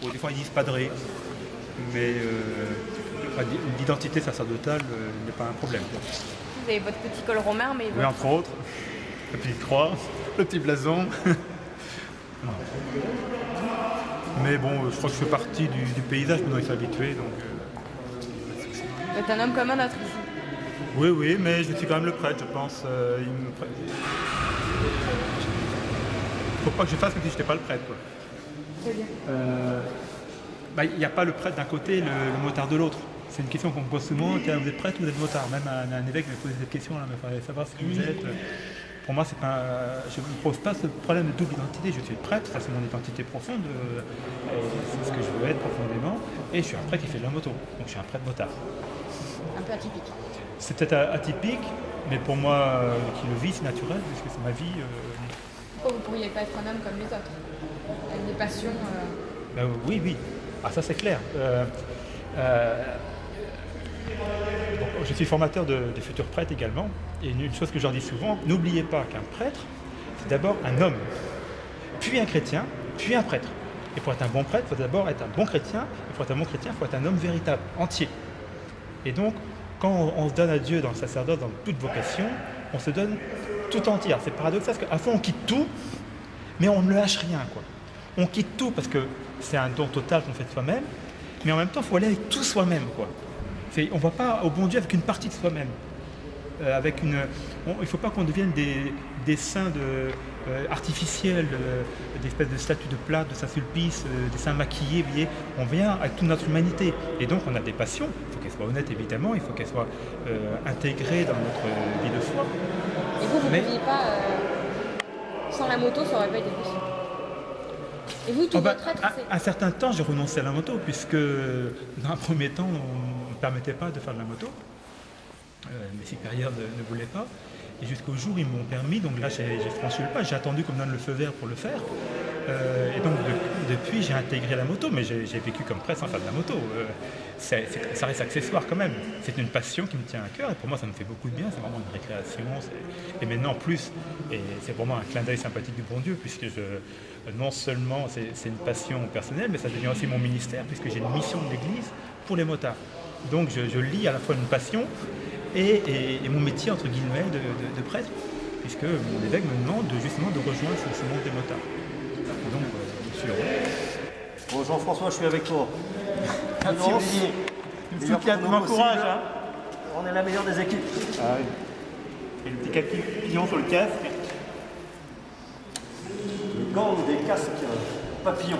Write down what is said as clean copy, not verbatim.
Bon, des fois ils disent padré, mais l'identité sacerdotale n'est pas un problème. Vous avez votre petit col romain, mais... Oui, entre autres, la petite croix, le petit blason. Mais bon, je crois que je fais partie du paysage, maintenant il faut s'habituer, donc... Vous êtes un homme comme un autre ici. Oui, oui, mais je suis quand même le prêtre, je pense. Faut pas que je fasse comme si je n'étais pas le prêtre, quoi. C'est-à-dire il n'y a pas le prêtre d'un côté et le motard de l'autre. C'est une question qu'on me pose souvent. Tiens, vous êtes prêtre ou vous êtes motard? Même un évêque m'a posé cette question, là, il fallait savoir ce que vous êtes. Pour moi, c'est pas, je ne me pose pas ce problème de double identité. Je suis le prêtre, ça c'est mon identité profonde, c'est ce que je veux être profondément. Et je suis un prêtre qui fait de la moto, donc je suis un prêtre motard. Un peu atypique. C'est peut-être atypique, mais pour moi, qui le vis, c'est naturel, puisque c'est ma vie. Pourquoi vous ne pourriez pas être un homme comme les autres? Avec des passions Oui, oui. Ah, ça c'est clair. Je suis formateur des futurs prêtres également, et une chose que je leur dis souvent, n'oubliez pas qu'un prêtre, c'est d'abord un homme, puis un chrétien, puis un prêtre. Et pour être un bon prêtre, il faut d'abord être un bon chrétien, et pour être un bon chrétien, il faut être un homme véritable, entier. Et donc, quand on se donne à Dieu dans le sacerdoce, dans toute vocation, on se donne tout entier. C'est paradoxal, parce qu'à fond, on quitte tout, mais on ne lâche rien, quoi. On quitte tout, parce que c'est un don total qu'on fait de soi-même, mais en même temps, il faut aller avec tout soi-même, quoi. On ne va pas au bon Dieu avec une partie de soi-même. Il ne faut pas qu'on devienne des saints artificiels, des espèces de statues de plâtre, de Saint-Sulpice, des saints maquillés. Vous voyez, on vient avec toute notre humanité. Et donc on a des passions. Il faut qu'elles soient honnêtes, évidemment. Il faut qu'elles soient intégrées dans notre vie de foi. Et vous ne pouviez pas... sans la moto, ça n'aurait pas été possible. Et vous, tout votre être, un certain temps, j'ai renoncé à la moto, puisque dans un premier temps, on ne me permettait pas de faire de la moto. Mes supérieurs ne voulaient pas. Et jusqu'au jour où ils m'ont permis, donc là j'ai franchi le pas, j'ai attendu qu'on me donne le feu vert pour le faire. Et donc depuis j'ai intégré la moto, mais j'ai vécu comme prêtre sans faire de la moto. Ça reste accessoire quand même. C'est une passion qui me tient à cœur et pour moi ça me fait beaucoup de bien, c'est vraiment une récréation. Et maintenant en plus, et c'est vraiment un clin d'œil sympathique du bon Dieu, puisque non seulement c'est une passion personnelle, mais ça devient aussi mon ministère, puisque j'ai une mission de l'Église pour les motards. Donc je lie à la fois une passion et mon métier entre guillemets de prêtre, puisque mon évêque me demande justement de rejoindre ce monde des motards. Donc je suis heureux. Bon Jean-François, je suis avec toi. Merci Olivier. Tu m'encourages, hein. On est la meilleure des équipes. Ah oui. Et le petit papillon sur le casque. Des gants ou des casques papillons.